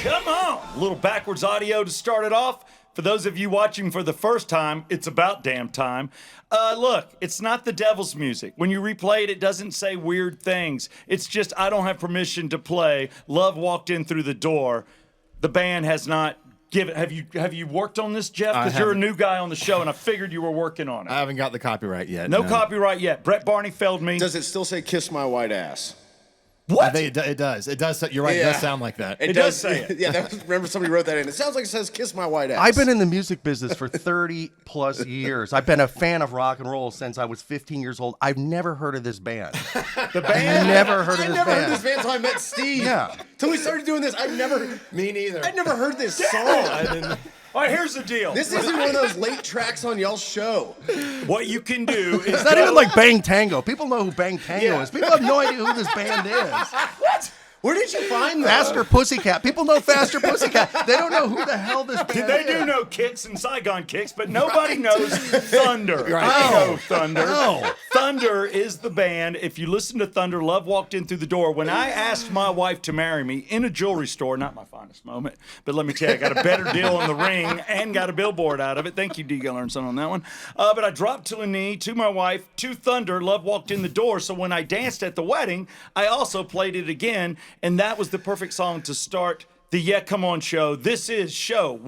Come on! A little backwards audio to start it off. For those of you watching for the first time, it's about damn time. Look, it's not the devil's music. When you replay it, it doesn't say weird things. It's just, I don't have permission to play. Love walked in through the door. The band has not given. Have you worked on this, Jeff? Because you're a new guy on the show, and I figured you were working on it. I haven't got the copyright yet. No copyright yet. Brett Barney failed me. Does it still say "Kiss My White Ass"? What? I think it does. It does. You're right. It does sound like that. It does say it. Yeah, remember somebody wrote that in. It sounds like it says "Kiss My White Ass." I've been in the music business for 30 plus years. I've been a fan of rock and roll since I was 15 years old. I've never heard of this band. The band? Never heard of I this never band. heard this band until I met Steve. Yeah. Till we started doing this, Me neither. I'd never heard this song. All right, here's the deal. This isn't one of those late tracks on y'all's show. What you can do is It's not even like Bang Tango. People know who Bang Tango is. People have no idea who this band is. What? Where did you find that? Faster Pussycat. People know Faster Pussycat. They don't know who the hell this band is. They do know Kicks and Saigon Kicks, but nobody knows Thunder. Right. I know Thunder. No. Thunder is the band. If you listen to Thunder, Love walked in through the door. When I asked my wife to marry me in a jewelry store, not my finest moment, but let me tell you, I got a better deal on the ring and got a billboard out of it. Thank you, D. Gillerson, on that one. But I dropped to a knee to my wife, to Thunder, Love walked in the door. So when I danced at the wedding, I also played it again, and that was the perfect song to start the Yeah Come On show. This is show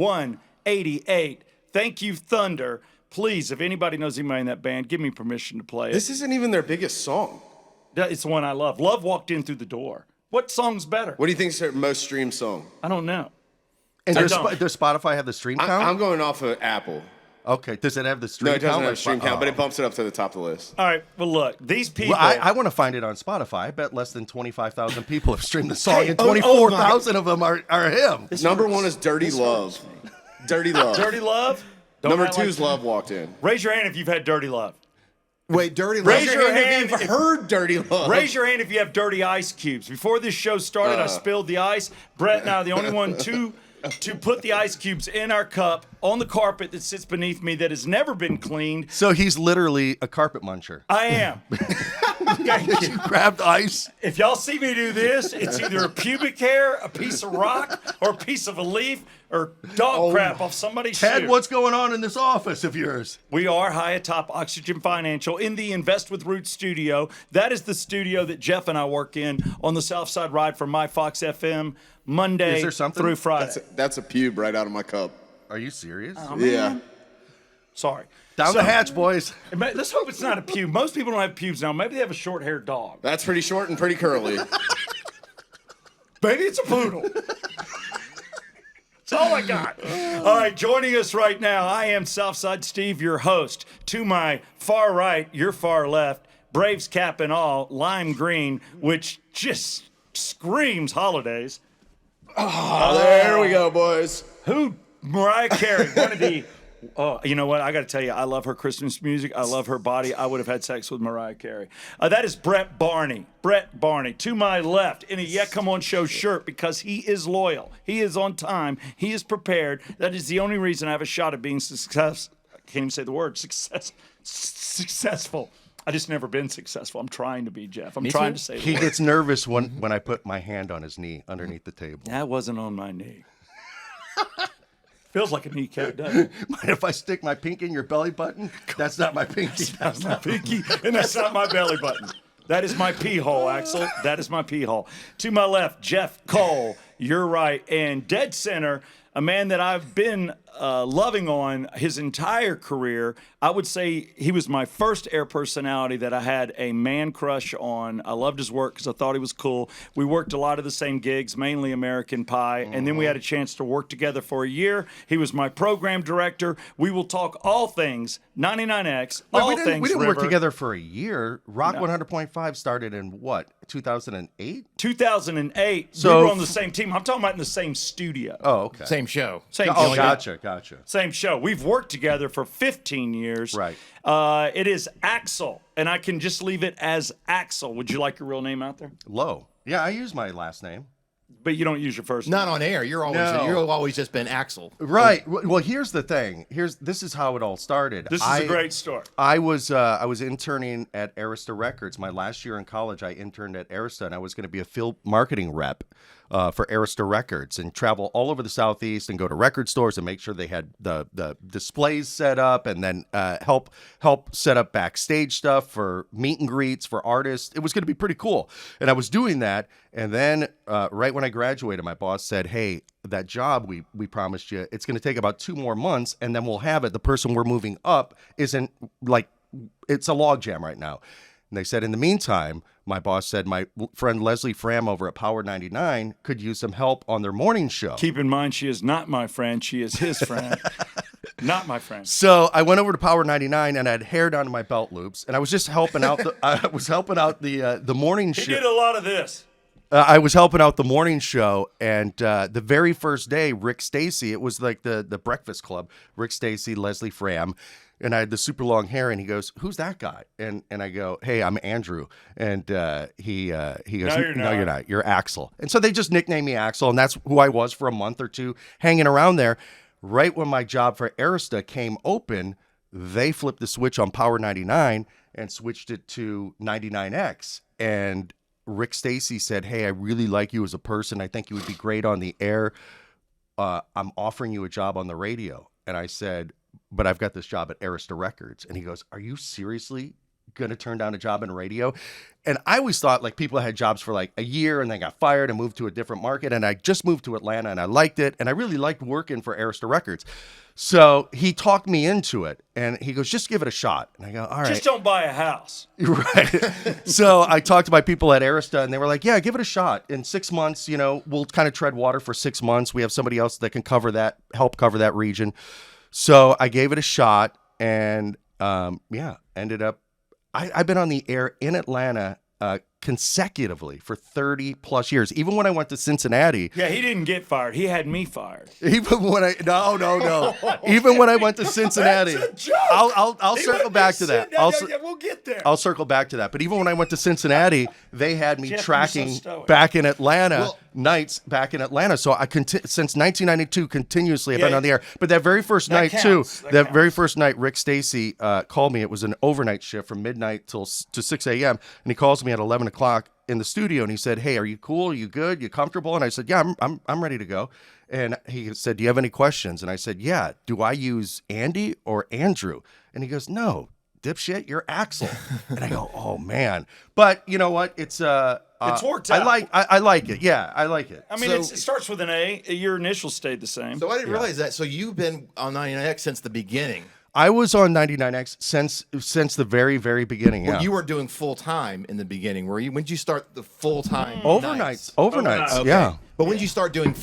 188. Thank you, Thunder. Please, if anybody knows anybody in that band, give me permission to play it. This isn't even their biggest song. It's the one I love. Love walked in through the door. What song's better? What do you think is their most streamed song? I don't know. And I does don't. Spotify have the stream count? I'm going off of Apple. Okay. Does it have the stream No, it count? doesn't have Like stream Spo- count, but oh. it bumps it up to the top of the list. All right, well, look, these people. Well, I want to find it on Spotify. I bet less than 25,000 people have streamed the song, and oh, 24,000 of them are him. Number one is Dirty Love. Dirty Love. Dirty Love? Don't Number act two like- is Love Walked In. Raise your hand if you've had Dirty Love. Wait, Dirty Love. Raise your hand if you've if- heard Dirty Love. Raise your hand if you have dirty ice cubes. Before this show started, I spilled the ice. Brett and I are the only one to put the ice cubes in our cup on the carpet that sits beneath me that has never been cleaned. So he's literally a carpet muncher. I am. Thank you. Grabbed ice. If y'all see me do this, it's either a pubic hair, a piece of rock, or a piece of a leaf, or dog crap off somebody's Ted, shoe. what's going on in this office of yours? We are high atop Oxygen Financial in the Invest with Roots studio. That is the studio that Jeff and I work in on the Southside Ride from My Fox FM, Monday Is there something? through Friday. That's a pube right out of my cup. Are you serious? Yeah. Sorry. Down the hatch, boys. Let's hope it's not a pube. Most people don't have pubes now. Maybe they have a short-haired dog. That's pretty short and pretty curly. Maybe it's a poodle. That's all I got. All right, joining us right now, I am Southside Steve, your host. To my far right, your far left, Braves cap and all, lime green, which just screams holidays. There we go, boys. Who? Mariah Carey, one of the... Oh, you know what? I got to tell you, I love her Christmas music. I love her body. I would have had sex with Mariah Carey. That is Brett Barney. Brett Barney, to my left, in a Yeah Come On Show shirt because he is loyal. He is on time. He is prepared. That is the only reason I have a shot at being successful. I can't even say the word successful. I just never been successful. I'm trying to be, Jeff. I'm trying to say the He word. gets nervous when I put my hand on his knee underneath the table. That wasn't on my knee. Feels like a kneecap, doesn't it? Mind if I stick my pinky in your belly button? That's not my pinky. That's my pinky, and that's not my belly button. That is my pee hole, Axel. That is my pee hole. To my left, Jeff Cole. You're right. And dead center, a man that I've been loving on his entire career. I would say he was my first air personality that I had a man crush on. I loved his work because I thought he was cool. We worked a lot of the same gigs, mainly American Pie, and then we had a chance to work together for a year. He was my program director. We will talk all things 99X, all we things didn't work River. together for a year. Rock 100.5 started in what, 2008? 2008, So- we were on the same team. I'm talking about in the same studio. Oh, okay. Same show. Same Oh, show. gotcha. Same show. We've worked together for 15 years. Right. It is Axel, and I can just leave it as Axel. Would you like your real name out there? Lowe. Yeah, I use my last name. But you don't use your first name. Not on air. You've always just been Axel. Right. Well, here's the thing. This is how it all started. This is a great story. I was interning at Arista Records. My last year in college, I interned at Arista, and I was going to be a field marketing rep for Arista Records and travel all over the Southeast and go to record stores and make sure they had the displays set up, and then help set up backstage stuff for meet and greets for artists. It was going to be pretty cool. And I was doing that. And then right when I graduated, my boss said, hey, that job we promised you, it's going to take about 2 more months, and then we'll have it. The person we're moving up isn't like, it's a logjam right now. And they said, in the meantime, my boss said my friend Leslie Fram over at Power 99 could use some help on their morning show. Keep in mind, she is not my friend. She is his friend. Not my friend. So I went over to Power 99 and I had hair down to my belt loops, and I was just helping out. I was helping out the morning show. He did a lot of this. I was helping out the morning show, and the very first day, Rick Stacy, it was like the Breakfast Club, Rick Stacy, Leslie Fram, and I had the super long hair, and he goes, who's that guy? And I go, hey, I'm Andrew. And he goes, no, you're not. You're Axel. And so they just nicknamed me Axel, and that's who I was for a month or two, hanging around there. Right when my job for Arista came open, they flipped the switch on Power 99 and switched it to 99X. And Rick Stacy said, hey, I really like you as a person. I think you would be great on the air. I'm offering you a job on the radio. And I said, but I've got this job at Arista Records. And he goes, are you seriously going to turn down a job in radio? And I always thought like people had jobs for like a year and they got fired and moved to a different market. And I just moved to Atlanta and I liked it. And I really liked working for Arista Records. So he talked me into it, and he goes, just give it a shot. And I go, all right. Just don't buy a house. Right. So I talked to my people at Arista, and they were like, yeah, give it a shot. In 6 months, we'll kind of tread water for 6 months. We have somebody else that can help cover that region. So I gave it a shot, and ended up, I've been on the air in Atlanta consecutively for 30 plus years. Even when I went to Cincinnati. Yeah, he didn't get fired. He had me fired. Even when no. Even when I went to Cincinnati. That's a joke. I'll circle back to that. We'll get there. I'll circle back to that. But even when I went to Cincinnati, they had me Jeff, tracking you're so stoic. back in Atlanta, nights back in Atlanta. So since 1992, continuously I've been on the air. But that very first night counts. too, That very first night, Rick Stacy called me. It was an overnight shift from midnight to 6 a.m. And he calls me at 11 o'clock in the studio, and he said, hey, are you cool? Are you good? You comfortable? And I said, yeah, I'm ready to go. And he said, do you have any questions? And I said, yeah. Do I use Andy or Andrew? And he goes, no, dipshit, you're Axel. And I go, oh man. But you know what? It's worked out. I like it. Yeah, I like it. I mean, it starts with an A. Your initials stayed the same. So I didn't realize that. So you've been on 99X since the beginning. I was on 99X since the very, very beginning. Yeah. Well, you were doing full time in the beginning, were you? When did you start the full time? Overnights. Okay. Yeah. But when did you start doing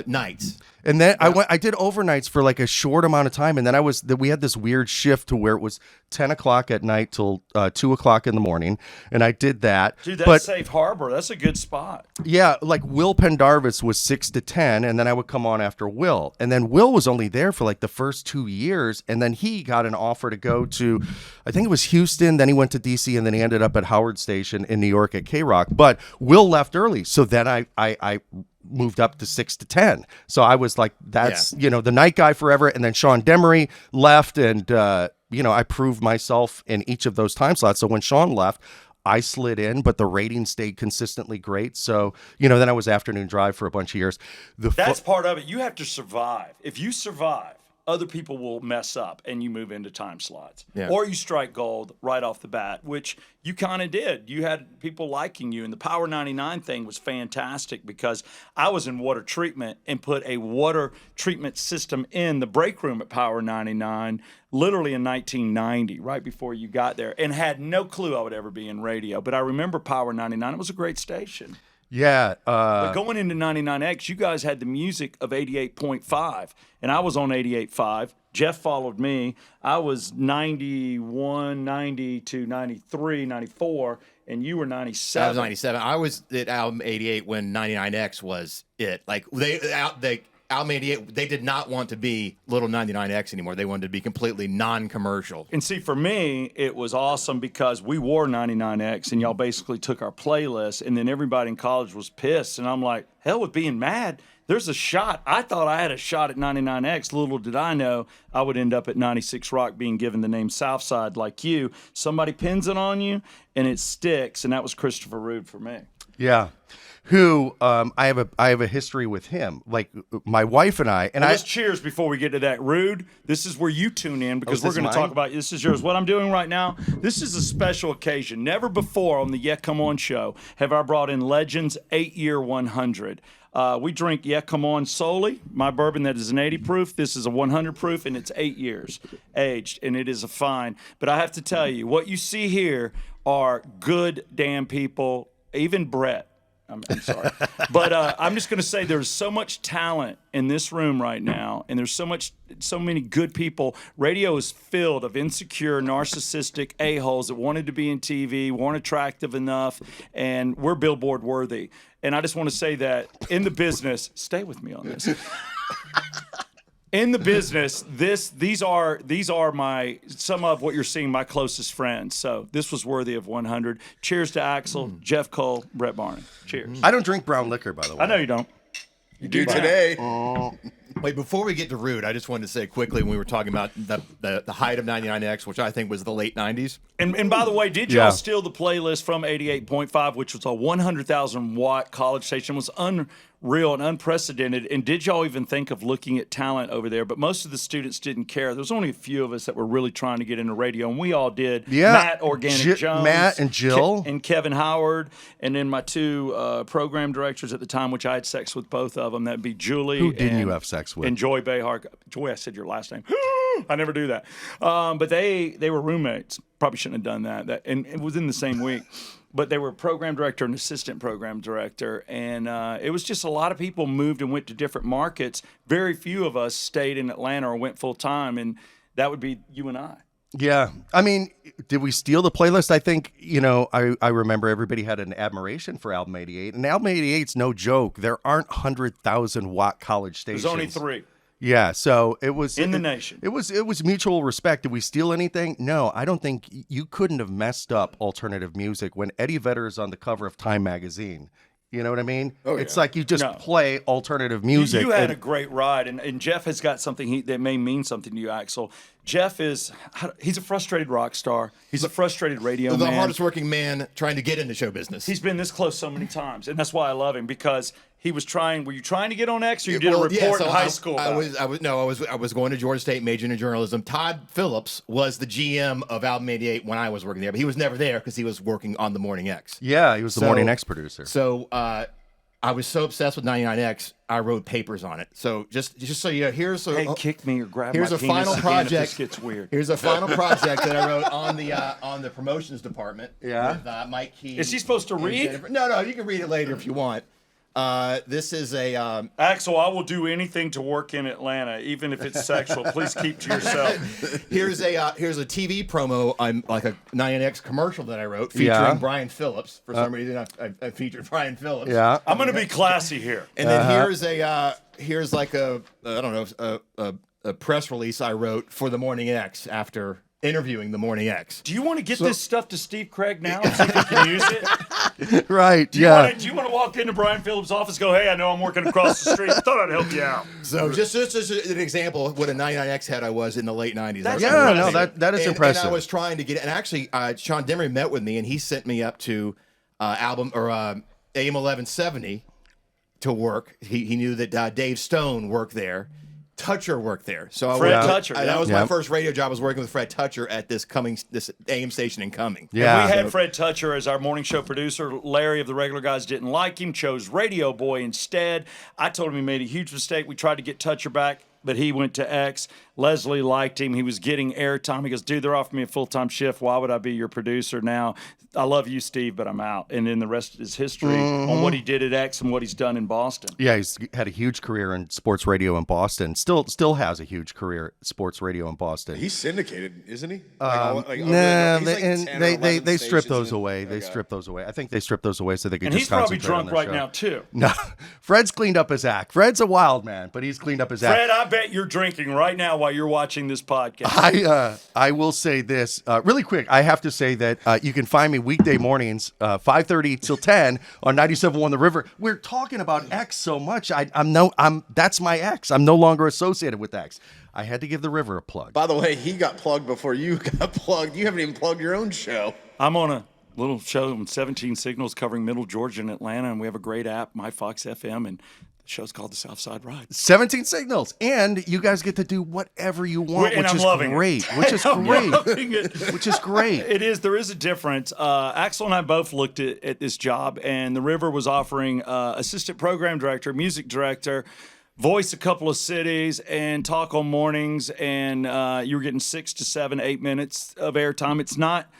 nights? And then I did overnights for like a short amount of time, and then we had this weird shift to where it was 10 o'clock at night till 2 o'clock in the morning, and I did that. Dude, that's safe harbor. That's a good spot. Yeah, like Will Pendarvis was 6 to 10, and then I would come on after Will, and then Will was only there for like the first 2 years, and then he got an offer to go to, I think it was Houston, then he went to DC, and then he ended up at Howard Station in New York at K-Rock. But Will left early, so then I moved up to 6 to 10. So I was like, that's, the night guy forever. And then Sean Demery left, and, I proved myself in each of those time slots. So when Sean left, I slid in, but the rating stayed consistently great. So, then I was afternoon drive for a bunch of years. That's part of it. You have to survive. If you survive, other people will mess up and you move into time slots. Yeah. Or you strike gold right off the bat, which you kind of did. You had people liking you. And the Power 99 thing was fantastic because I was in water treatment and put a water treatment system in the break room at Power 99 literally in 1990, right before you got there, and had no clue I would ever be in radio. But I remember Power 99. It was a great station. Yeah. But going into 99X, you guys had the music of 88.5, and I was on 88.5. Jeff followed me. I was 91, 90 to 93, 94, and you were 97. I was 97. I was at album 88 when 99X was it. Like, album 88, they did not want to be Little 99X anymore. They wanted to be completely non-commercial. And see, for me, it was awesome because we wore 99X, and y'all basically took our playlist, and then everybody in college was pissed. And I'm like, hell with being mad. There's a shot. I thought I had a shot at 99X. Little did I know I would end up at 96 Rock being given the name Southside like you. Somebody pins it on you, and it sticks, and that was Christopher Rude for me. Yeah. who I have a history with him. Like my wife and I, and Let's cheers before we get to that. Rude, this is where you tune in because Oh, we're is this going to mine? talk about this is yours. What I'm doing right now, this is a special occasion. Never before on the Yeah Come On show have I brought in Legends 8-year 100. We drink Yeah Come On solely, my bourbon that is an 80 proof. This is a 100 proof, and it's 8 years aged, and it is a fine. But I have to tell you, what you see here are good damn people, even Brett. I'm sorry. But I'm just going to say there's so much talent in this room right now, and there's so many good people. Radio is filled of insecure, narcissistic a-holes that wanted to be in TV, weren't attractive enough, and we're billboard worthy. And I just want to say that in the business, stay with me on this. In the business, these are some of what you're seeing, my closest friends. So this was worthy of 100. Cheers to Axel, Jeff Cole, Brett Barney. Cheers. I don't drink brown liquor, by the way. I know you don't. You do today. Wait, before we get to Rude, I just wanted to say quickly when we were talking about the height of 99X, which I think was the late 90s. And by the way, did y'all steal the playlist from 88.5, which was a 100,000 watt college station? It was unreal and unprecedented. And did y'all even think of looking at talent over there? But most of the students didn't care. There was only a few of us that were really trying to get into radio, and we all did. Yeah. Matt Organic Jones. Matt and Jill. And Kevin Howard. And then my two program directors at the time, which I had sex with both of them. That'd be Julie. Who didn't you have sex with? And Joy Behar. Joy, I said your last name. I never do that. But they were roommates. Probably shouldn't have done that. And it was in the same week. But they were program director and assistant program director. And it was just a lot of people moved and went to different markets. Very few of us stayed in Atlanta or went full time. And that would be you and I. Yeah. I mean, did we steal the playlist? I think, I remember everybody had an admiration for Album 88. And Album 88's no joke. There aren't 100,000 watt college stations. There's only 3. Yeah, so it was in the nation. It was mutual respect. Did we steal anything? No, I don't think you couldn't have messed up alternative music when Eddie Vedder is on the cover of Time magazine. You know what I mean? Oh, it's yeah. like you just play alternative music. You had a great ride, and Jeff has got something that may mean something to you, Axel. Jeff he's a frustrated rock star. He's a frustrated radio The man. hardest working man trying to get into show business. He's been this close so many times, and that's why I love him, because he was trying. Were you trying to get on X, or you did a report in high school? I was going to Georgia State, majoring in journalism. Todd Phillips was the GM of Album 88 when I was working there, but he was never there because he was working on the Morning X. Yeah, he was the Morning X producer. So I was so obsessed with 99X, I wrote papers on it. So just so you know, here's a kick me or grab here's my a penis final again project. if this gets weird. Here's a final project that I wrote on the promotions department. Yeah. With Mike Key. Is he supposed to and read? Jennifer. No, you can read it later if you want. This is a Axel, I will do anything to work in Atlanta, even if it's sexual. Please keep to yourself. here's a TV promo. I'm like a 99X commercial that I wrote featuring Brian Phillips. For some reason, I featured Brian Phillips. Yeah. I'm going to be classy here. And then here's like a press release I wrote for the Morning X after interviewing the Morning X. Do you want to get this stuff to Steve Craig now and see if he can use it? Right. Do you want to walk into Brian Phillips' office, go, hey, I know I'm working across the street. Thought I'd help you out. So just an example of what a 99X head I was in the late 90s. That's that is impressive. And I was trying to get it. And actually, Sean Demery met with me, and he sent me up to AM 1170 to work. He knew that Dave Stone worked there. Toucher worked there. So Fred Toucher. That was my first radio job. I was working with Fred Toucher at this AM station in Cumming. Yeah. And we had Fred Toucher as our morning show producer. Larry of the Regular Guys didn't like him, chose Radio Boy instead. I told him he made a huge mistake. We tried to get Toucher back, but he went to X. Leslie liked him. He was getting airtime. He goes, dude, they're offering me a full-time shift. Why would I be your producer now? I love you, Steve, but I'm out. And then the rest is history on what he did at X and what he's done in Boston. Yeah, he's had a huge career in sports radio in Boston. Still has a huge career in sports radio in Boston. He's syndicated, isn't he? They strip those away. They strip those away. I think they strip those away so they can And just he's probably concentrate on drunk their right show. now, too. No, Fred's cleaned up his act. Fred's a wild man, but he's cleaned up his act. Fred, I bet you're drinking right now while you're watching this podcast. I will say this really quick. I have to say that you can find me weekday mornings, 5:30 till 10 on 97.1 The River. We're talking about X so much. That's my X. I'm no longer associated with X. I had to give The River a plug. By the way, he got plugged before you got plugged. You haven't even plugged your own show. I'm on a Little show on 17 signals covering Middle Georgia and Atlanta, and we have a great app, MyFox FM, and the show's called the Southside Ride. 17 signals, and you guys get to do whatever you want, And which I'm is loving great. it. Which is I'm great. loving it. Which is great. It is. There is a difference. Axel and I both looked at this job, and the River was offering assistant program director, music director, voice a couple of cities, and talk on mornings, and you were getting 6 to 7, 8 minutes of airtime. It's not.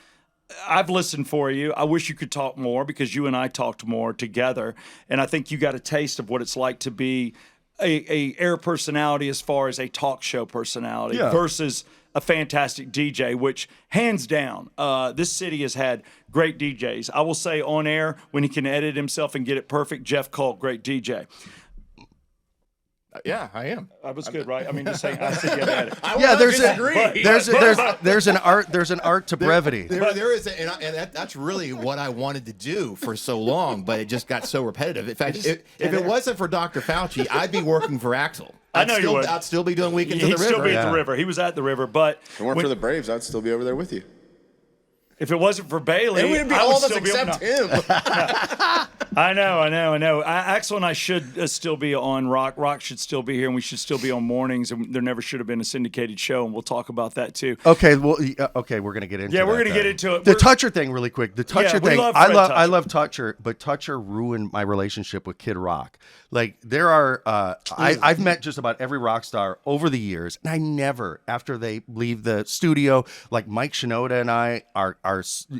I've listened for you. I wish you could talk more because you and I talked more together, and I think you got a taste of what it's like to be a air personality as far as a talk show personality versus a fantastic DJ, which hands down, this city has had great DJs. I will say on air, when he can edit himself and get it perfect, Jeff Cole, great DJ. Yeah, I am. That was good, right? I mean, just saying, I said get at it. Yeah, there's an art to brevity. There is, that's really what I wanted to do for so long, but it just got so repetitive. In fact, if it wasn't for Dr. Fauci, I'd be working for Axel. I know you would. I'd still be doing weekends at He'd the river. still be at the river. He was at the river, but If it weren't for the Braves, I'd still be over there with you. if it wasn't for Bailey, It would be I all would of us still be except no. him. I know. Axel and I should still be on Rock. Rock should still be here, and we should still be on mornings. And there never should have been a syndicated show, and we'll talk about that too. Okay, well, we're gonna get into. Yeah, we're that gonna get into it. The Toucher thing, really quick. The Toucher we thing. love I Fred love. Toucher. I love Toucher, but Toucher ruined my relationship with Kid Rock. Like there are, I've met just about every rock star over the years, and I never, after they leave the studio, like Mike Shinoda and I are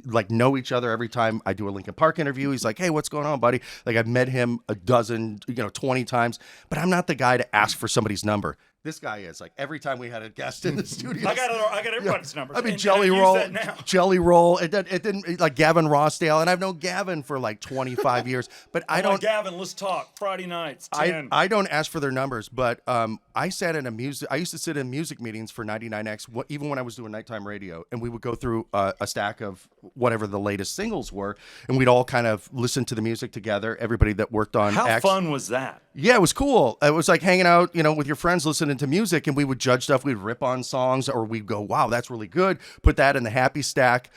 like know each other every time I do a Linkin Park interview. He's like, "Hey, what's going on, buddy?" Like I've met him a dozen, 20 times, but I'm not the guy to ask for somebody's number. This guy is like every time we had a guest in the studio. I got everybody's numbers. I mean, and Jelly I use Roll, that now. Jelly Roll. It didn't like Gavin Rossdale, and I've known Gavin for like 25 years. But I I'm don't. like, Gavin, let's talk Friday nights. 10. I don't ask for their numbers, but I sat in I used to sit in music meetings for 99X, even when I was doing nighttime radio, and we would go through a stack of whatever the latest singles were, and we'd all kind of listen to the music together. Everybody that worked on How X. fun was that? Yeah, it was cool. It was like hanging out, with your friends listening to music, and we would judge stuff. We'd rip on songs, or we'd go, "Wow, that's really good." Put that in the happy stack,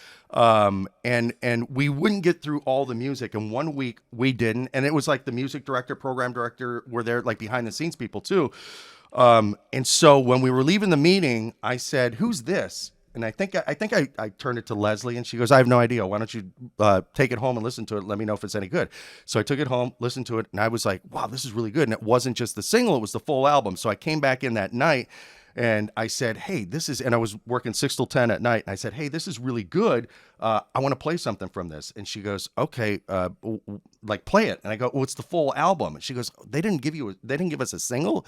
and we wouldn't get through all the music. And one week we didn't, and it was like the music director, program director were there, like behind the scenes people too. And so when we were leaving the meeting, I said, "Who's this?" And I think I turned it to Leslie, and she goes, "I have no idea. Why don't you take it home and listen to it? Let me know if it's any good." So I took it home, listened to it, and I was like, "Wow, this is really good." And it wasn't just the single; it was the full album. So I came back in that night, and I said, "Hey, this is," and I was working 6 till 10 at night, and I said, "Hey, this is really good. I want to play something from this." And she goes, "Okay, like play it." And I go, "Well, it's the full album." And she goes, they didn't give us a single?"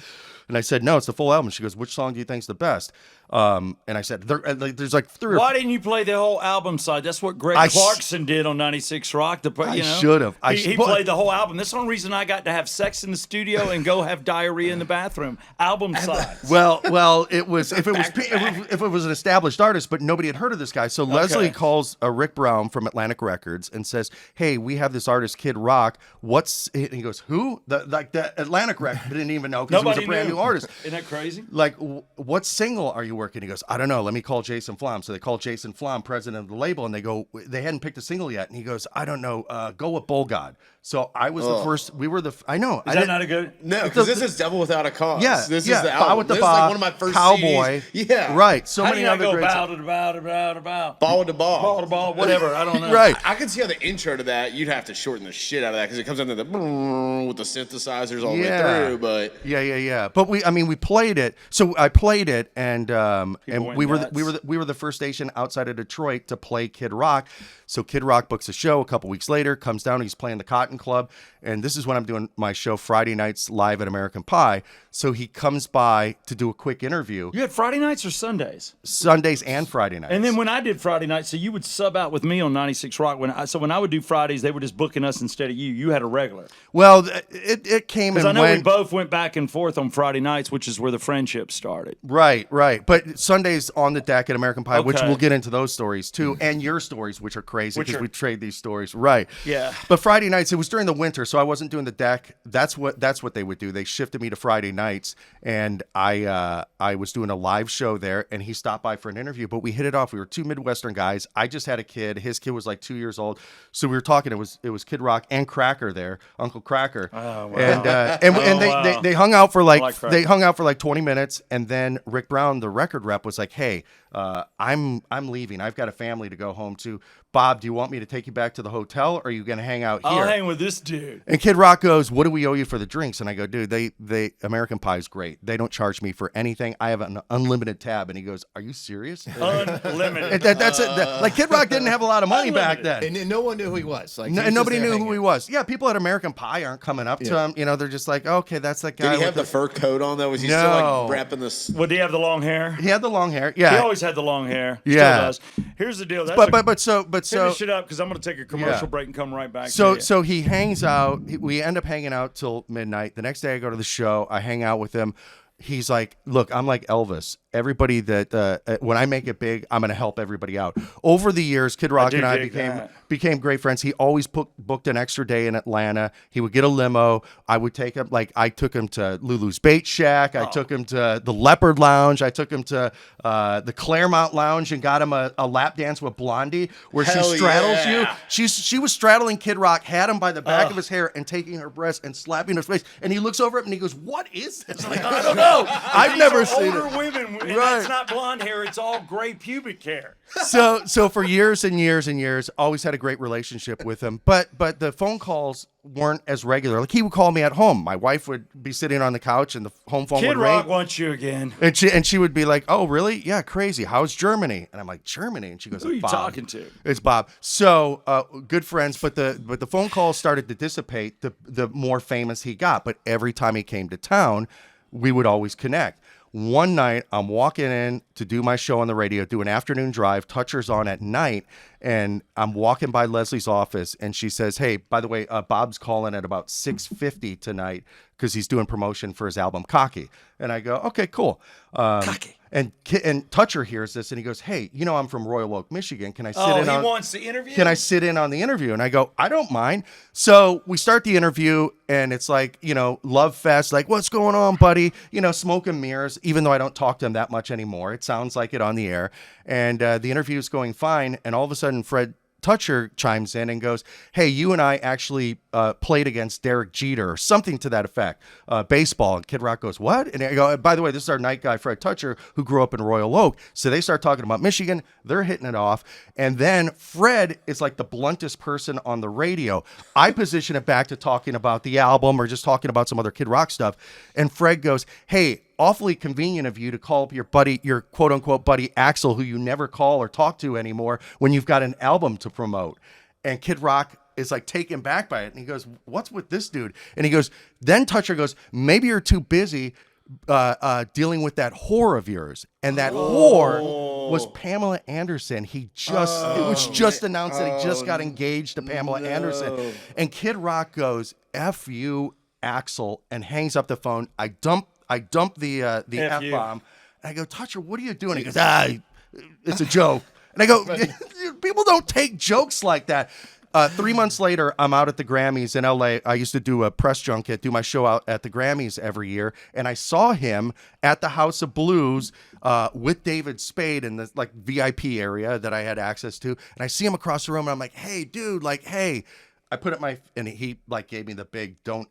And I said, "No, it's the full album." She goes, "Which song do you think's the best?" And I said, "There's like 3 or 4." Why didn't you play the whole album side? That's what Greg Clarkson did on 96 Rock. I should have. He played the whole album. That's the only reason I got to have sex in the studio and go have diarrhea in the bathroom. Album side. Well, it was if it was an established artist, but nobody had heard of this guy. So Leslie calls Rick Brown from Atlantic Records and says, "Hey, we have this artist, Kid Rock. And he goes, "Who?" The Atlantic Records didn't even know because he was a brand new artist. Isn't that crazy? Like, what single are you working? He goes, "I don't know. Let me call Jason Flom." So they call Jason Flom, president of the label, and they hadn't picked a single yet. And he goes, "I don't know. Go with Bull God." So I was the first. We were I know. Is that not a good? No, because this is Devil Without a Cause. Yeah, This yeah. is the Bow album. with the This is Bob, like one of my first Cowboy. CDs. Yeah. Right. So How do many you not other go great bow songs. to bow to bow to bow? Ball to ball. Ball to ball, whatever. I don't know. Right. I can see how the intro to that, you'd have to shorten the shit out of that because it comes into the with the synthesizers all the way through. But Yeah. But we played it. So I played it, and went we were nuts. we were the first station outside of Detroit to play Kid Rock. So Kid Rock books a show a couple weeks later, comes down, he's playing the Cotton Club, and this is when I'm doing my show Friday nights live at American Pie. So he comes by to do a quick interview. You had Friday nights or Sundays? Sundays and Friday nights. And then when I did Friday nights, so you would sub out with me on 96 Rock. When I would do Fridays, they were just booking us instead of you. You had a regular. Well, it came Because and I know went. we both went back and forth on Friday nights, which is where the friendship started. Right. But Sundays on the deck at American Pie, which Okay. we'll get into those stories too, and your stories, which are crazy Which because are- we trade these stories. Right. Yeah. But Friday nights, it was during the winter, so I wasn't doing the deck. That's what they would do. They shifted me to Friday nights, and I I was doing a live show there, and he stopped by for an interview. But we hit it off. We were two Midwestern guys. I just had a kid. His kid was like 2 years old. So we were talking. It was Kid Rock and Cracker there, Uncle Cracker. Oh, wow. And they hung out for like Cracker. they hung out for like 20 minutes, and then Rick Brown, the record rep, was like, "Hey, I'm leaving. I've got a family to go home to. Bob, do you want me to take you back to the hotel, or are you going to hang out here?" I'll hang with this dude. And Kid Rock goes, "What do we owe you for the drinks?" And I go, "Dude, they American Pie is great. They don't charge me for anything. I have an unlimited tab." And he goes, "Are you serious?" Unlimited. That's it. Like Kid Rock didn't have a lot of money back Unlimited. then. And no one knew who he was. Like, And nobody knew who he was. Yeah, people at American Pie aren't coming up to him. You know, they're just like, "Okay, that's that guy." Did he have the with fur coat on though? Was he No. still like wrapping this? Would he have the long hair? He had the long hair. Yeah. He always had the long hair. Yeah. Still does. Here's the deal. That's but so finish it up because I'm going to take a commercial Yeah. break and come right back. to So you. so he hangs out. We end up hanging out till midnight. The next day I go to the show. I hang out with him. He's like, "Look, I'm like Elvis. Everybody that when I make it big, I'm going to help everybody out." Over the years, Kid Rock do and I dig that. became great friends. He always booked an extra day in Atlanta. He would get a limo. I would take him. Like I took him to Lulu's Bait Shack. I took him to the Leopard Lounge. I took him to the Claremont Lounge and got him a lap dance with Blondie, where Hell she straddles yeah. you. She was straddling Kid Rock, had him by the back of his hair and taking her breast and slapping his face. And he looks over at him and he goes, "What is this?" I'm like, "I don't know. I've These never are seen older it." women, and Right. that's not blonde hair. It's all gray pubic hair. So for years and years and years, always had a great relationship with him. But the phone calls weren't as regular. Like he would call me at home. My wife would be sitting on the couch and the home phone Kid would Rock ring. wants you again. And she would be like, "Oh, really? Yeah, crazy. How's Germany?" And I'm like, "Germany?" And she goes, Who are you "Bob." talking to? It's Bob. So good friends, but the phone calls started to dissipate the more famous he got. But every time he came to town, we would always connect. One night, I'm walking in to do my show on the radio, do an afternoon drive. Toucher's on at night, and I'm walking by Leslie's office, and she says, "Hey, by the way, Bob's calling at about 6:50 tonight because he's doing promotion for his album Cocky." And I go, "Okay, cool." Cocky. And Toucher hears this, and he goes, "Hey, you know I'm from Royal Oak, Michigan. Can I sit Oh, in he on? wants the interview? Can I sit in on the interview?" And I go, "I don't mind." So we start the interview, and it's like, love fest. Like, "What's going on, buddy?" Smoke and mirrors. Even though I don't talk to him that much anymore, it sounds like it on the air. And the interview is going fine, and all of a sudden, Fred Toucher chimes in and goes, "Hey, you and I actually played against Derek Jeter," or something to that effect, baseball. And Kid Rock goes, "What?" And I go, "By the way, this is our night guy, Fred Toucher, who grew up in Royal Oak." So they start talking about Michigan. They're hitting it off. And then Fred is like the bluntest person on the radio. I position it back to talking about the album or just talking about some other Kid Rock stuff. And Fred goes, "Hey, awfully convenient of you to call up your buddy, your quote unquote buddy Axel, who you never call or talk to anymore when you've got an album to promote." And Kid Rock is like taken back by it. And he goes, "What's with this dude?" And he goes, then Toucher goes, "Maybe you're too busy dealing with that whore of yours." And that whore was Pamela Anderson. It was just announced that he just got engaged to Pamela Anderson. And Kid Rock goes, "F you, Axel," and hangs up the phone. I dump the F-bomb. And I go, "Toucher, what are you doing?" He goes, "It's a joke." And I go, "People don't take jokes like that." 3 months later, I'm out at the Grammys in LA. I used to do a press junket, do my show out at the Grammys every year. And I saw him at the House of Blues with David Spade in the like VIP area that I had access to. And I see him across the room and I'm like, "Hey, dude, like, hey." I put up and he like gave me the big "don't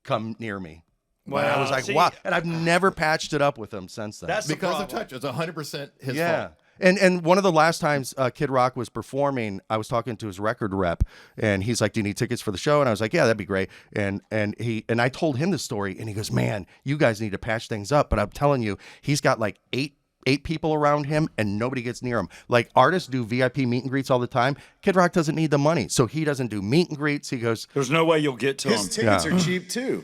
come near me." Wow. And I was like, See, wow. And I've never patched it up with him since then. That's the Because of problem. Touch. It's 100% his yeah. fault. And one of the last times Kid Rock was performing, I was talking to his record rep, and he's like, "Do you need tickets for the show?" And I was like, "Yeah, that'd be great." And I told him the story, and he goes, "Man, you guys need to patch things up." But I'm telling you, he's got like eight people around him, and nobody gets near him. Like artists do VIP meet and greets all the time. Kid Rock doesn't need the money, so he doesn't do meet and greets. He goes, There's no way you'll get to him. His tickets are cheap too.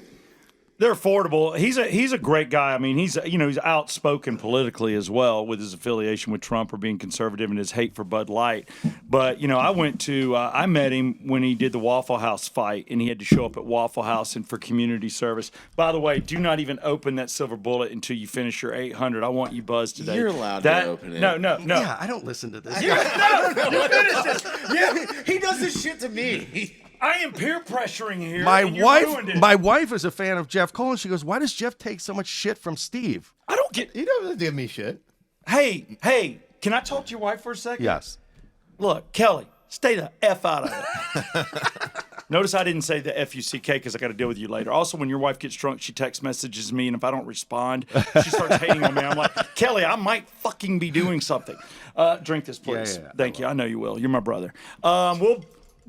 They're affordable. He's a great guy. I mean, he's outspoken politically as well with his affiliation with Trump or being conservative and his hate for Bud Light. But I met him when he did the Waffle House fight, and he had to show up at Waffle House and for community service. By the way, do not even open that silver bullet until you finish your 800. I want you buzzed today. You're allowed to open it. No. "Yeah, I don't listen to this." You finish this. Yeah, he does this shit to me. I am peer pressuring here. My and you wife, ruined it. my wife is a fan of Jeff Cole, and she goes, "Why does Jeff take so much shit from Steve?" I don't get. He doesn't give me shit. Hey, can I talk to your wife for a second? Yes. Look, Kelly, stay the F out of it. Notice I didn't say the F-U-C-K because I got to deal with you later. Also, when your wife gets drunk, she text messages me, and if I don't respond, she starts hating on me. I'm like, Kelly, I might fucking be doing something. Drink this, please. Yeah, Thank you. I know you will. You're my brother.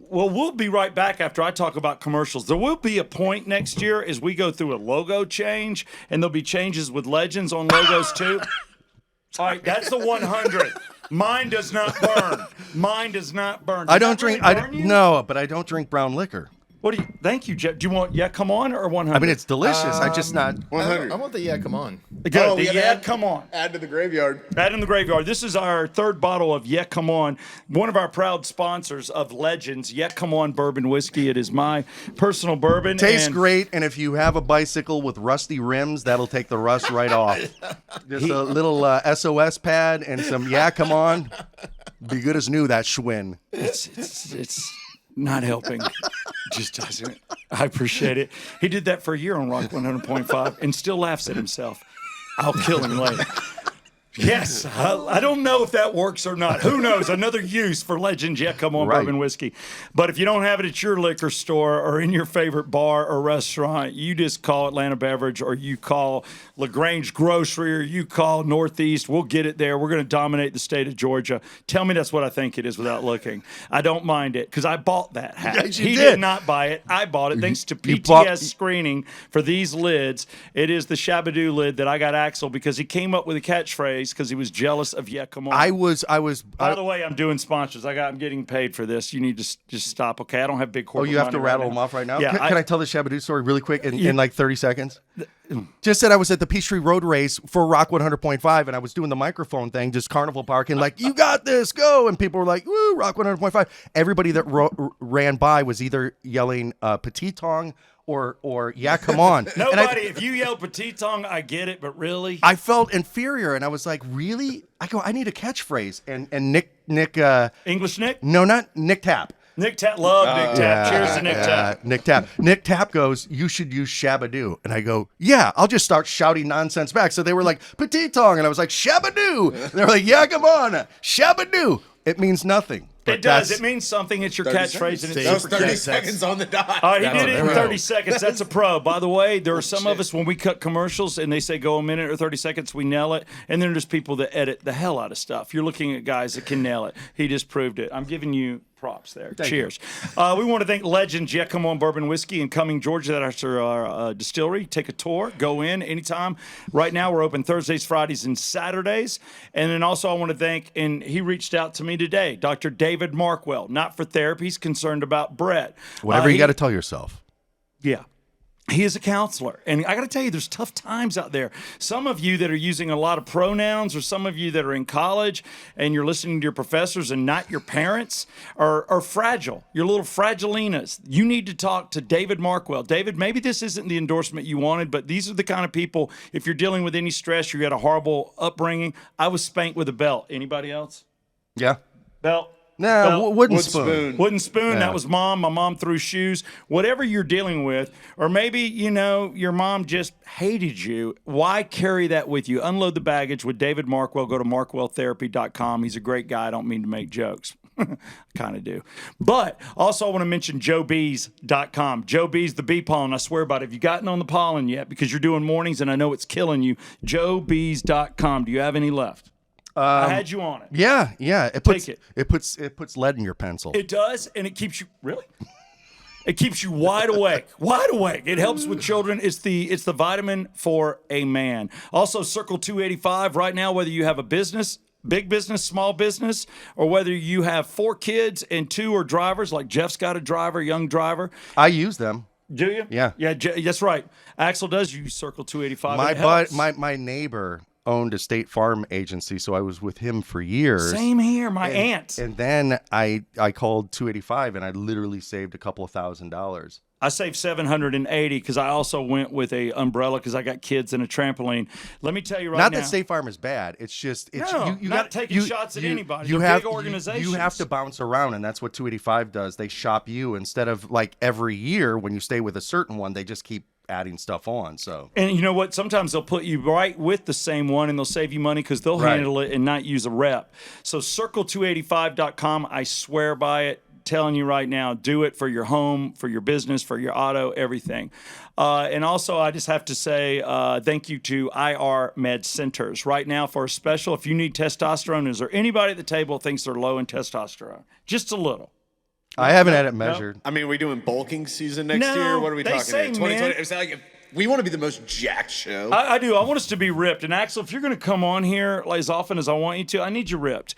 We'll be right back after I talk about commercials. There will be a point next year as we go through a logo change, and there'll be changes with legends on logos too. All right, that's the 100. Mine does not burn. Mine does not burn. I Does don't that really drink. burn you? No, but I don't drink brown liquor. What do you? Thank you, Jeff. Do you want? Yeah, come on or 100? I mean, it's delicious. I just not. 100. I want the come on. good. Oh, we gotta Yeah, add- come on. Add to the graveyard. Add in the graveyard. This is our third bottle of Yeah, Come On. One of our proud sponsors of Legends, Yeah, Come On Bourbon Whiskey. It is my personal bourbon. Tastes and great, and if you have a bicycle with rusty rims, that'll take the rust right off. Just a little SOS pad and some come on. Be good as new, that Schwinn. It's not helping. Just doesn't. I appreciate it. He did that for a year on Rock 100.5 and still laughs at himself. I'll kill him later. Yes, I don't know if that works or not. Who knows? Another use for Legends, Yeah, Come On Right. Bourbon Whiskey. But if you don't have it at your liquor store or in your favorite bar or restaurant, you just call Atlanta Beverage or you call LaGrange Grocery or you call Northeast. We'll get it there. We're going to dominate the state of Georgia. Tell me that's what I think it is without looking. I don't mind it because I bought that hat. Yes, you He did. did not buy it. I bought it thanks to you PTS bought- screening for these lids. It is the Shabadoo lid that I got Axel because he came up with a catchphrase because he was jealous of Yeah, Come On. I was. By the way, I'm doing sponsors. I'm getting paid for this. You need to just stop. Okay, I don't have big Oh, corporate you have to money rattle right them now. off right now? Yeah, Can I tell the Shabadoo story really quick in like 30 seconds? Just said I was at the Peachtree Road Race for Rock 100.5, and I was doing the microphone thing, just carnival parking, like, you got this, go. And people were like, woo, Rock 100.5. Everybody that ran by was either yelling Petit Tong or Yeah, Come On. And Nobody, if you yell petite tongue, I get it, but really? I felt inferior, and I was like, really? I go, I need a catchphrase. And Nick, English Nick? no, not Nick Tapp. Nick Tap, love Nick Tap. Cheers to Nick Tap. Nick Tapp. Nick Tapp goes, you should use Shabadoo. And I go, yeah, I'll just start shouting nonsense back. So they were like, Petit Tong. And I was like, Shabadoo. And they were like, yeah, come on. Shabadoo. It means nothing. But It does. that's- It means something. It's your 30 catchphrase, and it's That was super 30 catchy. seconds on the dot. All right, he did it in there we 30 go. seconds. That's a pro. By the way, there are some of us, when we cut commercials and they say go a minute or 30 seconds, we nail it. And then there's people that edit the hell out of stuff. You're looking at guys that can nail it. He just proved it. I'm giving you props there. Cheers. We want to thank Legends, Yeah, Come On Bourbon Whiskey in Cumming, Georgia. That's our distillery. Take a tour. Go in anytime. Right now, we're open Thursdays, Fridays, and Saturdays. And then also I want to thank, and he reached out to me today, Dr. David Markwell. Not for therapy. He's concerned about Brett. Whatever you He- got to tell yourself. Yeah. He is a counselor. And I got to tell you, there's tough times out there. Some of you that are using a lot of pronouns, or some of you that are in college and you're listening to your professors and not your parents, are fragile. You're little fragilinas. You need to talk to David Markwell. David, maybe this isn't the endorsement you wanted, but these are the kind of people, if you're dealing with any stress, you had a horrible upbringing. I was spanked with a belt. Anybody else? Yeah. Belt? No, Belt. wooden Wood spoon. spoon. Wooden spoon, Yeah. that was mom. My mom threw shoes. Whatever you're dealing with, or maybe, your mom just hated you. Why carry that with you? Unload the baggage with David Markwell. Go to markwelltherapy.com. He's a great guy. I don't mean to make jokes. Kind of do. But also I want to mention joebees.com. Joe Bees, the bee pollen. I swear about it. Have you gotten on the pollen yet? Because you're doing mornings and I know it's killing you. joebees.com. Do you have any left? I had you on it. Yeah. It puts Take it. it puts lead in your pencil. It does, and it keeps you really. It keeps you wide awake. Wide awake. It helps with children. It's the vitamin for a man. Also, Circle 285 right now, whether you have a business, big business, small business, or whether you have 4 kids and 2 are drivers, like Jeff's got a driver, young driver. I use them. Do you? Yeah. Yeah, that's right. Axel does use Circle 285. It helps. My neighbor owned a state farm agency, so I was with him for years. Same here, my aunt. And then I called 285 and I literally saved a couple of $1,000. I saved $780 because I also went with a umbrella because I got kids and a trampoline. Let me tell you right now. Not that State Farm is bad. It's just you not got taking shots at anybody. You They're have big organizations. You have to bounce around, and that's what 285 does. They shop you instead of like every year when you stay with a certain one. They just keep adding stuff on. So, and you know what? Sometimes they'll put you right with the same one, and they'll save you money because they'll Right. handle it and not use a rep. So circle285.com. I swear by it. Telling you right now, do it for your home, for your business, for your auto, everything. And also, I just have to say thank you to IR Med Centers. Right now, for a special, if you need testosterone, is there anybody at the table that thinks they're low in testosterone? Just a little. I haven't had it measured. I mean, are we doing bulking season next No, year? What are we they talking say, about? 2020? man- It's like we want to be the most jacked show. I do. I want us to be ripped. And Axel, if you're going to come on here as often as I want you to, I need you ripped.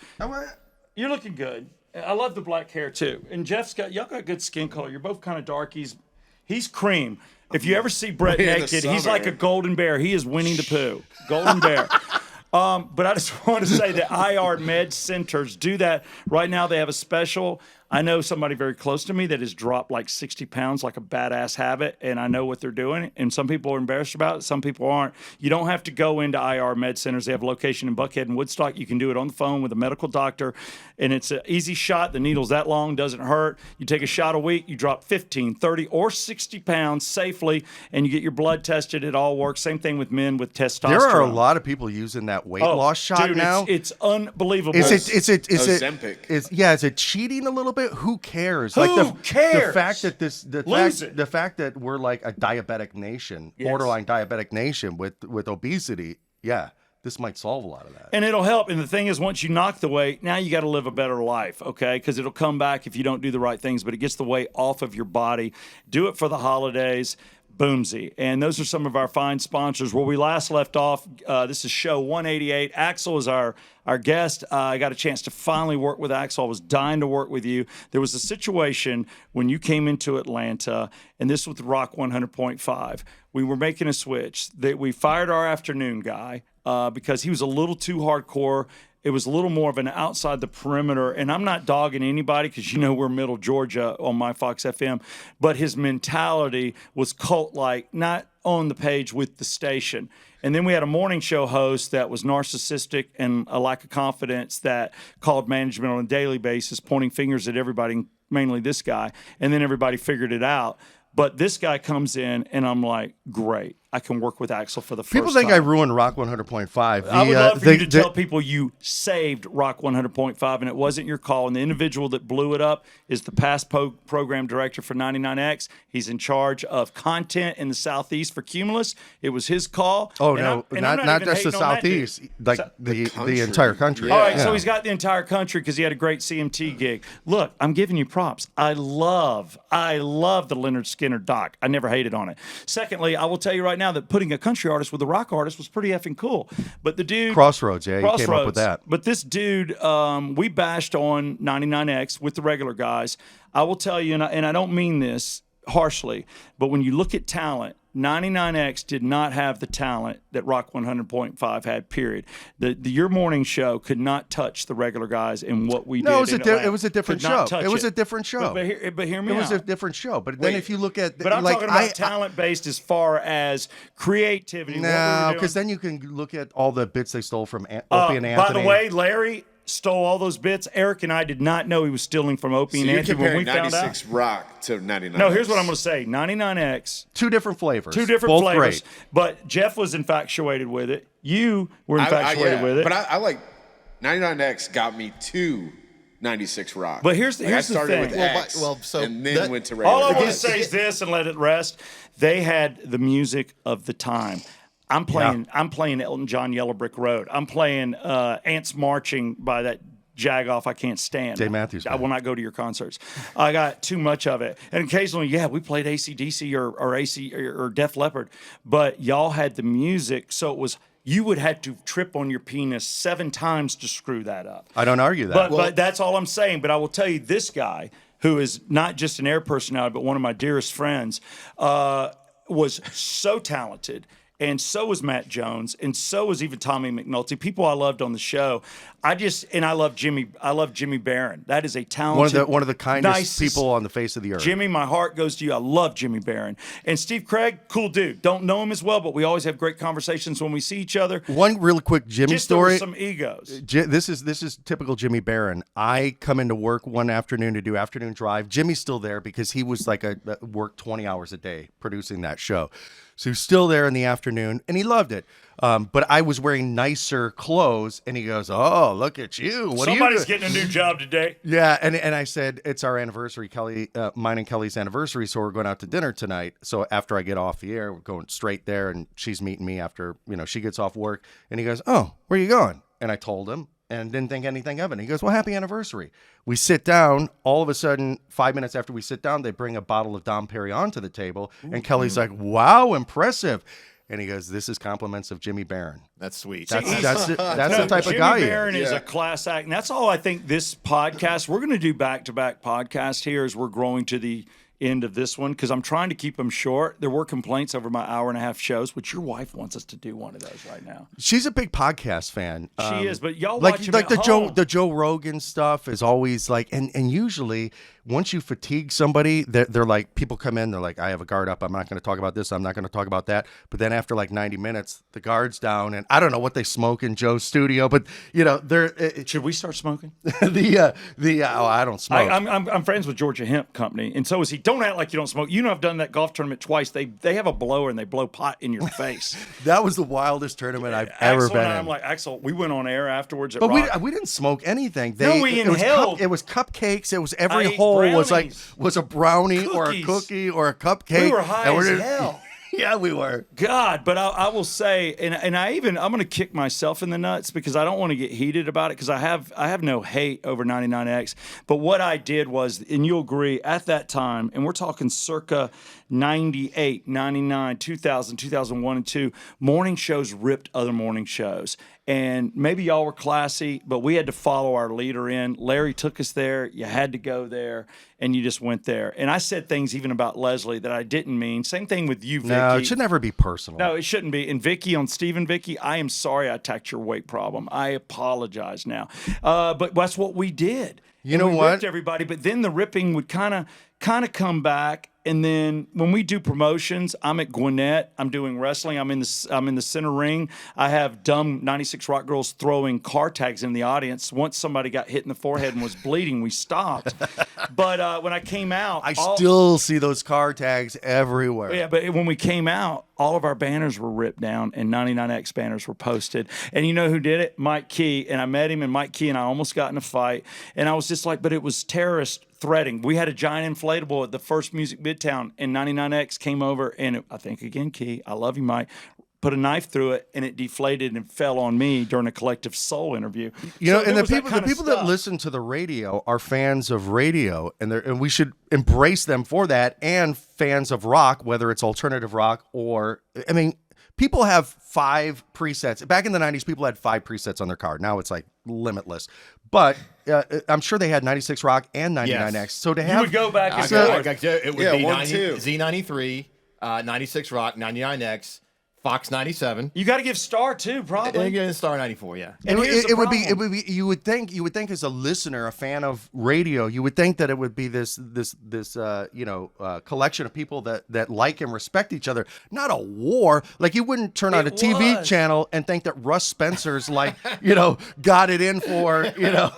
You're looking good. I love the black hair too. And y'all got good skin color. You're both kind of darkies. He's cream. If you ever see Brett In the naked, he's summer. like a golden bear. He is Winnie the Pooh. Golden bear. But I just want to say that IR Med Centers do that. Right now they have a special. I know somebody very close to me that has dropped like 60 pounds like a badass habit, and I know what they're doing. And some people are embarrassed about it. Some people aren't. You don't have to go into IR Med Centers. They have a location in Buckhead and Woodstock. You can do it on the phone with a medical doctor, and it's an easy shot. The needle's that long, doesn't hurt. You take a shot a week. You drop 15, 30, or 60 pounds safely, and you get your blood tested. It all works. Same thing with men with testosterone. There are a lot of people using that weight loss shot dude, now. It's unbelievable. Is it Ozempic. is it cheating a little bit? Who cares? Who cares? The fact that Lose it. the fact that we're like a diabetic nation, borderline diabetic nation with obesity, this might solve a lot of that. And it'll help. And the thing is, once you knock the weight, now you got to live a better life, okay? Because it'll come back if you don't do the right things, but it gets the weight off of your body. Do it for the holidays. Boomsy. And those are some of our fine sponsors. Where we last left off, this is show 188. Axel is our guest. I got a chance to finally work with Axel. I was dying to work with you. There was a situation when you came into Atlanta, and this was with Rock 100.5. We were making a switch. We fired our afternoon guy because he was a little too hardcore. It was a little more of an outside the perimeter, and I'm not dogging anybody because we're Middle Georgia on my Fox FM, but his mentality was cult-like, not on the page with the station. And then we had a morning show host that was narcissistic and a lack of confidence that called management on a daily basis, pointing fingers at everybody, mainly this guy, and then everybody figured it out. But this guy comes in, and I'm like, great. I can work with Axel for the first time. People think I ruined Rock 100.5. I would love for you to tell people you saved Rock 100.5, and it wasn't your call. And the individual that blew it up is the past program director for 99X. He's in charge of content in the Southeast for Cumulus. It was his call. Oh, and no, I'm not even just the hating on that dude. Southeast, like the country. entire country. Yeah. All right, Yeah. so he's got the entire country because he had a great CMT gig. Look, I'm giving you props. I love the Leonard Skinner doc. I never hated on it. Secondly, I will tell you right now that putting a country artist with a rock artist was pretty effing cool. But the dude... Crossroads, he came up with that. But this dude, we bashed on 99X with the regular guys. I will tell you, and I don't mean this harshly, but when you look at talent, 99X did not have the talent that Rock 100.5 had, period. Your morning show could not touch the regular guys in what we did. No, it was a different Could not show. touch It was a different show. But hear me It was out. a different show. But then if you look at... But I'm talking about talent-based as far as creativity. No, because then you can look at all the bits they stole from Opie and Anthony. By the way, Larry stole all those bits. Eric and I did not know he was stealing from Opie So and you're Anthony when we comparing found 96 out. Rock to 99. No, here's what I'm going to say. 99X, two different flavors. two different both flavors. Great. But Jeff was infatuated with it. You were infatuated with it. But I like 99X got me to 96 Rock. But here's I the started thing. with X, so and then that- went to regular. All I want to X. say is this and let it rest. They had the music of the time. I'm playing Elton John Yellow Brick Road. I'm playing Ants Marching by that jagoff I can't stand. Dave Matthews I Band. will not go to your concerts. I got too much of it. And occasionally, we played AC/DC or AC or Def Leppard. But y'all had the music, so it was you would have to trip on your penis 7 times to screw that up. I don't argue that. But that's all I'm saying. But I will tell you, this guy, who is not just an air personality, but one of my dearest friends, was so talented. and so was Matt Jones, and so was even Tommy McNulty. People I loved on the show. I love Jimmy. I love Jimmy Barron. That is a talented, one of the kindest nicest people on the face of the earth. Jimmy, my heart goes to you. I love Jimmy Barron. And Steve Craig, cool dude. Don't know him as well, but we always have great conversations when we see each other. One real quick Jimmy Just there were story. some egos. This is typical Jimmy Barron. I come into work one afternoon to do afternoon drive. Jimmy's still there because he was like worked 20 hours a day producing that show. So he was still there in the afternoon, and he loved it. But I was wearing nicer clothes, and he goes, "Oh, look at you! What are you Somebody's doing?" getting a new job today. Yeah, and I said, it's our anniversary, Kelly, mine and Kelly's anniversary, so we're going out to dinner tonight. So after I get off the air, we're going straight there, and she's meeting me after, she gets off work. And he goes, "Oh, where are you going?" And I told him, and didn't think anything of it. He goes, "Well, happy anniversary." We sit down. All of a sudden, 5 minutes after we sit down, they bring a bottle of Dom Perignon to the table, and Kelly's like, "Wow, impressive." And he goes, "This is compliments of Jimmy Barron." That's sweet. That's the type of guy Jimmy he Barron is. is a class act. And that's all I think this podcast, we're going to do back-to-back podcasts here as we're growing to the end of this one because I'm trying to keep them short. There were complaints over my hour-and-a-half shows, which your wife wants us to do one of those right now. She's a big podcast fan. She is, but y'all like watch him like at the home. Joe Rogan stuff is always like, and usually once you fatigue somebody, they're like, people come in, they're like, "I have a guard up. I'm not going to talk about this. I'm not going to talk about that." But then after like 90 minutes, the guard's down, and I don't know what they smoke in Joe's studio, but they're Should we start smoking? I don't smoke. I'm friends with Georgia Hemp Company, and so is he. Don't act like you don't smoke. I've done that golf tournament twice. They have a blower and they blow pot in your face. That was the wildest tournament I've ever Axel been and in. I'm like, Axel, we went on air afterwards at But Rock. we didn't smoke anything. We inhaled. It was cupcakes. It was I every ate hole brownies. was a brownie or a Cookies. cookie or a cupcake. We were high And as hell. Yeah, we were. God, but I will say, and I'm going to kick myself in the nuts because I don't want to get heated about it because I have no hate over 99X. But what I did was, and you'll agree, at that time, and we're talking circa 98, 99, 2000, 2001, and 2, morning shows ripped other morning shows. And maybe y'all were classy, but we had to follow our leader in. Larry took us there. You had to go there, and you just went there. And I said things even about Leslie that I didn't mean. Same thing with you, Vicky. No, it should never be personal. No, it shouldn't be. And Vicky, on Steve and Vicky, I am sorry I attacked your weight problem. I apologize now. But that's what we did. You know we what? Ripped everybody, but then the ripping would kind of come back. And then when we do promotions, I'm at Gwinnett. I'm doing wrestling. I'm in the center ring. I have dumb 96 Rock girls throwing car tags in the audience. Once somebody got hit in the forehead and was bleeding, we stopped. But when I came out, I still see those car tags everywhere. yeah, but when we came out, all of our banners were ripped down and 99X banners were posted. And you know who did it? Mike Key. And I met him, and Mike Key and I almost got in a fight. And I was just like, but it was terrorist threatening. We had a giant inflatable at the First Music Midtown, and 99X came over, and I think, again, Key, I love you, Mike, put a knife through it, and it deflated and fell on me during a Collective Soul interview. You know, So and there the was that people kinda that stuff. listen to the radio are fans of radio, and we should embrace them for that, and fans of rock, whether it's alternative rock or, I mean, people have 5 presets. Back in the 90s, people had 5 presets on their car. Now it's like limitless. But I'm sure they had 96 Rock and 99X. Yes. So to You have would go back and I forth. got it would Yeah, be 1, 2. Z93, 96 Rock, 99X, Fox 97. You got to give Star, too, And probably. again, Star 94, yeah. And here's the it would problem. be you would think as a listener, a fan of radio, you would think that it would be this collection of people that like and respect each other, not a war. Like you wouldn't turn on a It TV was. channel and think that Russ Spencer's like got it in for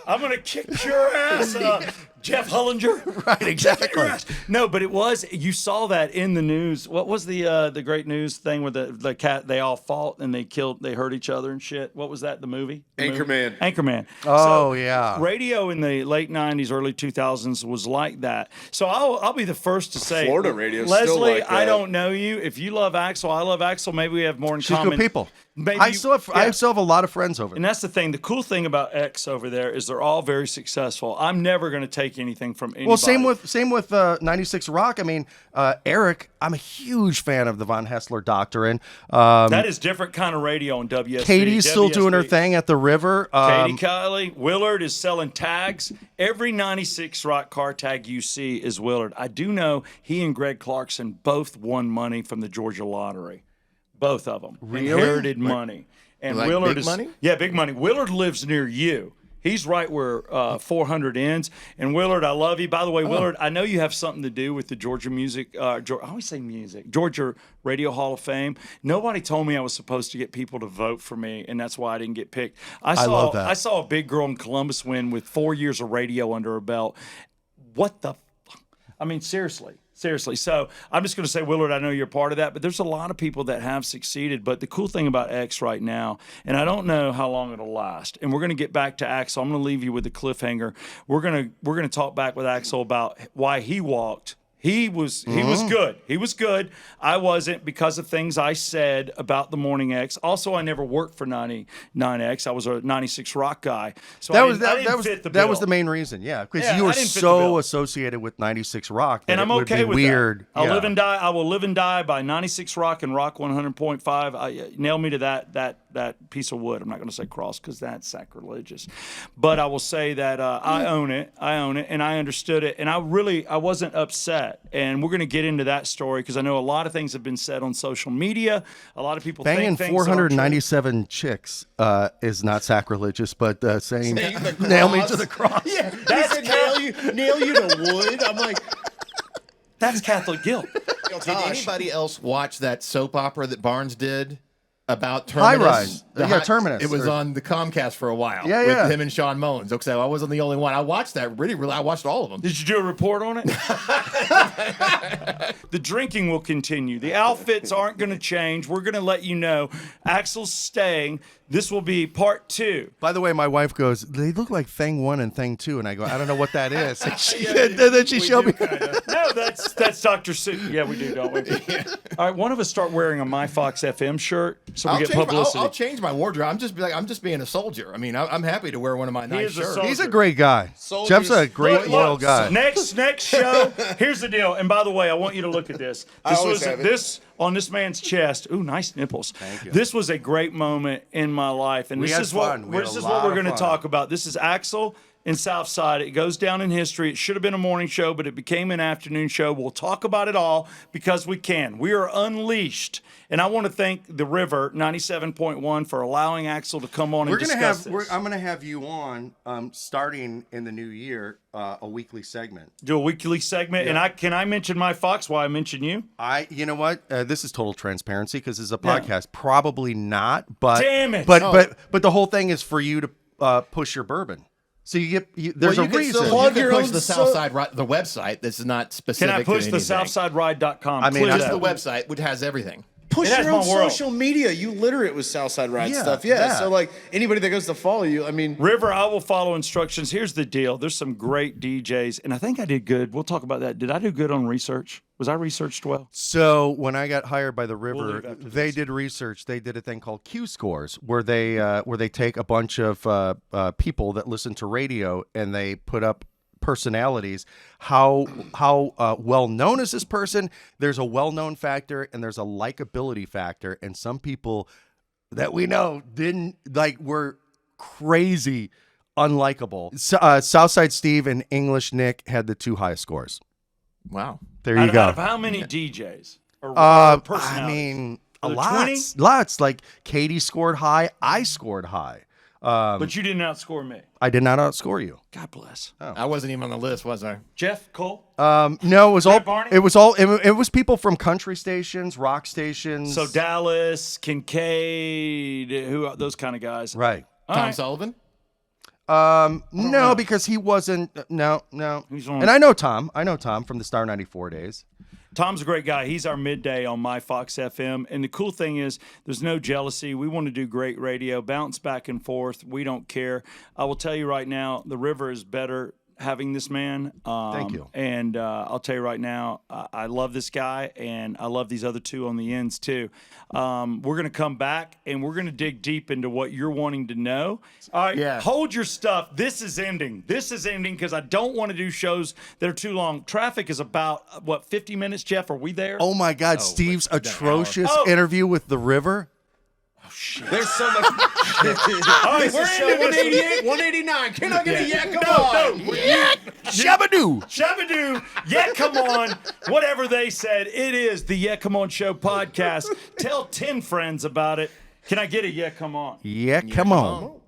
I'm going to kick your ass up. Jeff Hullinger. Right, exactly. No, but it was, you saw that in the news. What was the great news thing where the cat, they all fought and they hurt each other and shit? What was that, the movie? Anchorman. Anchorman. Oh, yeah. Radio in the late 90s, early 2000s was like that. So I'll be the first to say, Florida radio's Leslie, still like I that. don't know you. If you love Axel, I love Axel. Maybe we have more in She's common. good people. Maybe I still have a lot of friends over And there. that's the thing. The cool thing about X over there is they're all very successful. I'm never going to take anything from anybody. Well, same with 96 Rock. I mean, Eric, I'm a huge fan of the Von Hessler Doctrine. That is different kind of radio on WSB. Katie's still doing her WSB. thing at the river. Katie Kiley. Willard is selling tags. Every 96 Rock car tag you see is Willard. I do know he and Greg Clarkson both won money from the Georgia Lottery. both of them. Really? Inherited money. And Like Willard big is money? Yeah, big money. Willard lives near you. He's right where 400 ends. And Willard, I love you. By the way, Willard, I know you have something to do with the Georgia Music. I always say music. Georgia Radio Hall of Fame. Nobody told me I was supposed to get people to vote for me, and that's why I didn't get picked. I love that. I saw a big girl in Columbus win with 4 years of radio under her belt. What the? I mean, seriously. So I'm just going to say, Willard, I know you're part of that, but there's a lot of people that have succeeded. But the cool thing about X right now, and I don't know how long it'll last, and we're going to get back to Axel. I'm going to leave you with the cliffhanger. We're going to talk back with Axel about why he walked. He was good. He was good. I wasn't because of things I said about the Morning X. Also, I never worked for 99X. I was a 96 Rock guy. So That I was didn't that was fit the that was bill. the main reason, yeah, because Yeah, you I were didn't fit the so bill. associated with 96 Rock, that And I'm it would okay be with weird. that. Yeah. I will live and die by 96 Rock and Rock 100.5. Nail me to that piece of wood. I'm not going to say cross because that's sacrilegious, but I will say that I own it, and I understood it, and I wasn't upset. And we're going to get into that story because I know a lot of things have been said on social media. A lot of people Banging think things that aren't true. 497 chicks is not sacrilegious, but saying Saying the nail me cross. to the cross. Yeah, That's he said nail you to wood. I'm like, That's Catholic guilt. Did anybody else watch that soap opera that Barnes did about High Terminus? Rise. Yeah, Terminus. It was Or- on the Comcast for a while. Yeah, with yeah. him and Sean Mullins. Okay, I wasn't the only one. I watched that. Really, I watched all of them. Did you do a report on it? The drinking will continue. The outfits aren't going to change. We're going to let you know. Axel's staying. This will be part 2. By the way, my wife goes, they look like Thing 1 and Thing 2. And I go, I don't know what that is. And then she showed me. No, that's Dr. Seuss. Yeah, we do, don't we? All right, one of us start wearing a My Fox FM shirt so we get publicity. I'll change my wardrobe. I'm just being a soldier. I mean, I'm happy to wear one of my nice is a shirts. soldier. He's a great guy. Soldiers- Jeff's a great, Look, loyal guy. Next show. Here's the deal. And by the way, I want you to look at this. I always have it. This on this man's chest. Ooh, nice nipples. Thank you. This was a great moment in my life, and We this had is what fun. We had this a is lot what we're of going to fun. talk about. This is Axel in Southside. It goes down in history. It should have been a morning show, but it became an afternoon show. We'll talk about it all because we can. We are unleashed. And I want to thank the River 97.1 for allowing Axel to come on and discuss this. I'm gonna have you on starting in the new year, a weekly segment. Do a weekly segment, and can I mention my Fox while I mention you? You know what? This is total transparency because it's a podcast. Probably not, but Damn it. But the whole thing is for you to push your bourbon. So there's a reason. You can your push own the Southside, the website. This is not specific. Can I push to the anything. SouthsideRide.com? I mean, Clear Just that. the website, which has everything. push It has your own my world. social media. You litter it with Southside Ride Yeah, stuff. Yeah. that. So like anybody that goes to follow you, I mean, River, I will follow instructions. Here's the deal. There's some great DJs, and I think I did good. We'll talk about that. Did I do good on research? Was I researched well? So when I got hired by the River, leave after they did research. They did a thing called Q scores, where they take a bunch of people that listen to radio and they put up personalities. How well known is this person? There's a well known factor and there's a likability factor. And some people that we know were crazy unlikable. Southside Steve and English Nick had the two highest scores. Wow. There you Out go. of how many DJs? Or I personalities? mean, a Was it lot. 20? Lots. Like Katie scored high. I scored high. But you didn't outscore me. I did not outscore you. God bless. I wasn't even on the list, was I? Jeff, Cole? No, it was all. Barney? It was people from country stations, rock stations. So Dallas, Kincaid, those kind of guys. right. All Tom right. Sullivan? No, because he wasn't. No. He's on- And I know Tom. From the Star 94 days. Tom's a great guy. He's our midday on My Fox FM. And the cool thing is there's no jealousy. We want to do great radio, bounce back and forth. We don't care. I will tell you right now, the River is better having this man. Thank you. And I'll tell you right now, I love this guy, and I love these other two on the ends too. We're going to come back, and we're going to dig deep into what you're wanting to know. All right, Yeah. hold your stuff. This is ending because I don't want to do shows that are too long. Traffic is about, 50 minutes, Jeff? Are we there? Oh my God, Steve's atrocious Oh. interview with the River. There's so much. All right, We're into 188, 189. Can I get a yeah? Come on. Shabadoo. Shabadoo, yeah, come on. Whatever they said, it is the Yeah, Come On Show podcast. Tell 10 friends about it. Can I get a yeah, come on? Yeah, come on.